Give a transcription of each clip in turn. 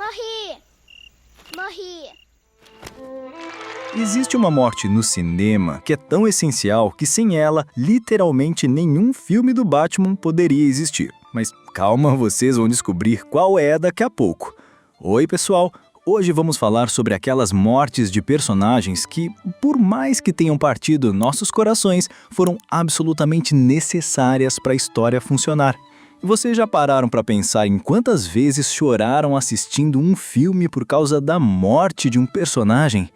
Morri! Morri! Existe uma morte no cinema que é tão essencial que sem ela, literalmente nenhum filme do Batman poderia existir. Mas calma, vocês vão descobrir qual é daqui a pouco. Oi, pessoal! Hoje vamos falar sobre aquelas mortes de personagens que, por mais que tenham partido nossos corações, foram absolutamente necessárias para a história funcionar. Vocês já pararam para pensar em quantas vezes choraram assistindo um filme por causa da morte de um personagem?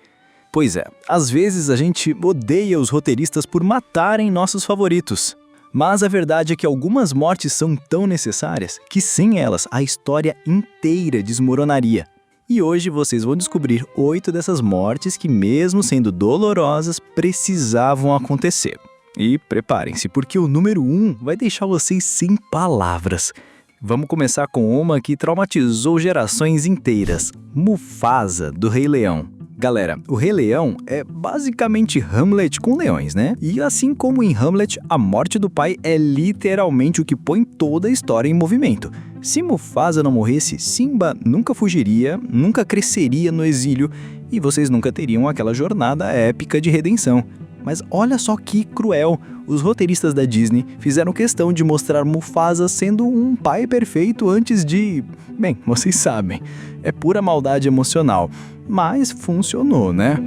Pois é, às vezes a gente odeia os roteiristas por matarem nossos favoritos. Mas a verdade é que algumas mortes são tão necessárias que sem elas a história inteira desmoronaria. E hoje vocês vão descobrir 8 dessas mortes que, mesmo sendo dolorosas, precisavam acontecer. E preparem-se, porque o número 1 vai deixar vocês sem palavras. Vamos começar com uma que traumatizou gerações inteiras: Mufasa, do Rei Leão. Galera, o Rei Leão é basicamente Hamlet com leões, né? E assim como em Hamlet, a morte do pai é literalmente o que põe toda a história em movimento. Se Mufasa não morresse, Simba nunca fugiria, nunca cresceria no exílio e vocês nunca teriam aquela jornada épica de redenção. Mas olha só que cruel, os roteiristas da Disney fizeram questão de mostrar Mufasa sendo um pai perfeito antes de... Bem, vocês sabem, é pura maldade emocional, mas funcionou, né?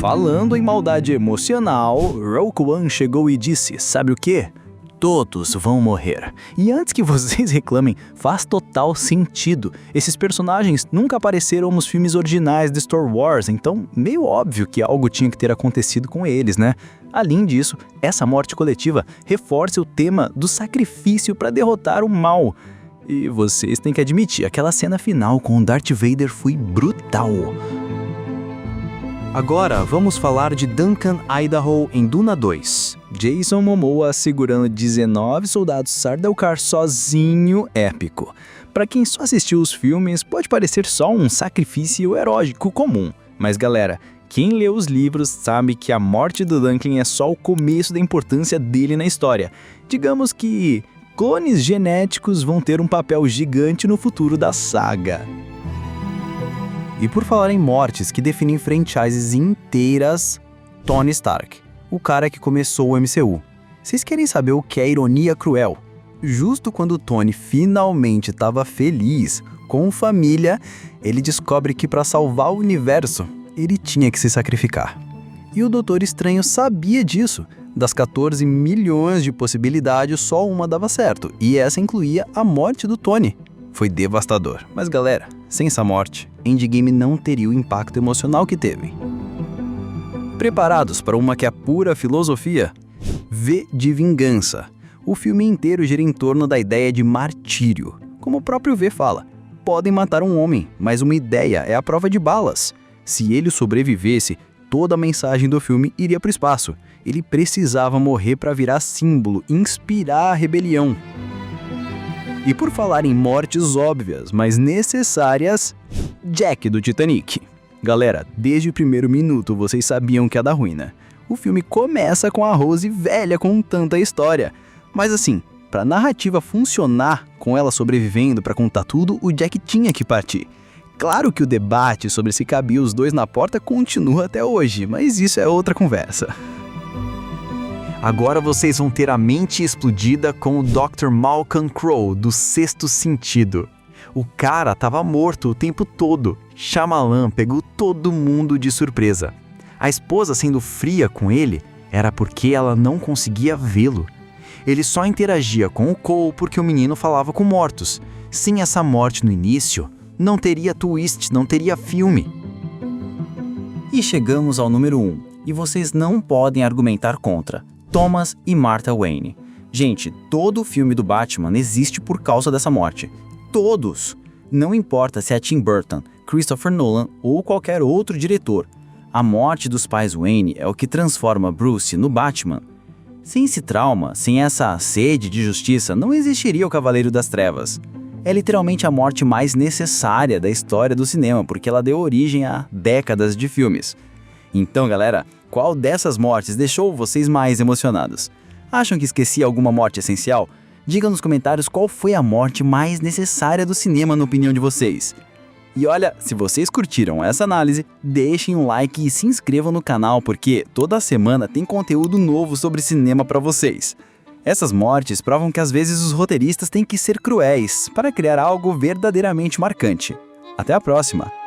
Falando em maldade emocional, Rogue One chegou e disse, sabe o quê? Todos vão morrer. E antes que vocês reclamem, faz total sentido. Esses personagens nunca apareceram nos filmes originais de Star Wars, então meio óbvio que algo tinha que ter acontecido com eles, né? Além disso, essa morte coletiva reforça o tema do sacrifício para derrotar o mal. E vocês têm que admitir, aquela cena final com o Darth Vader foi brutal. Agora vamos falar de Duncan Idaho em Duna 2. Jason Momoa segurando 19 soldados Sardaukar sozinho, épico. Para quem só assistiu os filmes, pode parecer só um sacrifício heróico comum. Mas galera, quem lê os livros sabe que a morte do Duncan é só o começo da importância dele na história. Digamos que clones genéticos vão ter um papel gigante no futuro da saga. E por falar em mortes que definem franchises inteiras, Tony Stark, o cara que começou o MCU. Vocês querem saber o que é ironia cruel? Justo quando Tony finalmente estava feliz, com família, ele descobre que para salvar o universo, ele tinha que se sacrificar. E o Doutor Estranho sabia disso. Das 14 milhões de possibilidades, só uma dava certo, e essa incluía a morte do Tony. Foi devastador. Mas galera, sem essa morte, Endgame não teria o impacto emocional que teve. Preparados para uma que é pura filosofia? V de Vingança. O filme inteiro gira em torno da ideia de martírio. Como o próprio V fala, podem matar um homem, mas uma ideia é a prova de balas. Se ele sobrevivesse, toda a mensagem do filme iria para o espaço. Ele precisava morrer para virar símbolo, inspirar a rebelião. E por falar em mortes óbvias, mas necessárias, Jack do Titanic. Galera, desde o primeiro minuto vocês sabiam que ia dar ruim, né? O filme começa com a Rose velha com tanta história. Mas assim, pra narrativa funcionar, com ela sobrevivendo pra contar tudo, o Jack tinha que partir. Claro que o debate sobre se cabia os dois na porta continua até hoje, mas isso é outra conversa. Agora vocês vão ter a mente explodida com o Dr. Malcolm Crowe, do Sexto Sentido. O cara tava morto o tempo todo. Shyamalan pegou todo mundo de surpresa. A esposa sendo fria com ele era porque ela não conseguia vê-lo. Ele só interagia com o Cole porque o menino falava com mortos. Sem essa morte no início, não teria twist, não teria filme. E chegamos ao número 1, e vocês não podem argumentar contra. Thomas e Martha Wayne. Gente, todo o filme do Batman existe por causa dessa morte. Todos! Não importa se é Tim Burton, Christopher Nolan ou qualquer outro diretor. A morte dos pais Wayne é o que transforma Bruce no Batman. Sem esse trauma, sem essa sede de justiça, não existiria o Cavaleiro das Trevas. É literalmente a morte mais necessária da história do cinema, porque ela deu origem a décadas de filmes. Então, galera, qual dessas mortes deixou vocês mais emocionados? Acham que esqueci alguma morte essencial? Diga nos comentários qual foi a morte mais necessária do cinema na opinião de vocês. E olha, se vocês curtiram essa análise, deixem um like e se inscrevam no canal porque toda semana tem conteúdo novo sobre cinema para vocês. Essas mortes provam que às vezes os roteiristas têm que ser cruéis para criar algo verdadeiramente marcante. Até a próxima!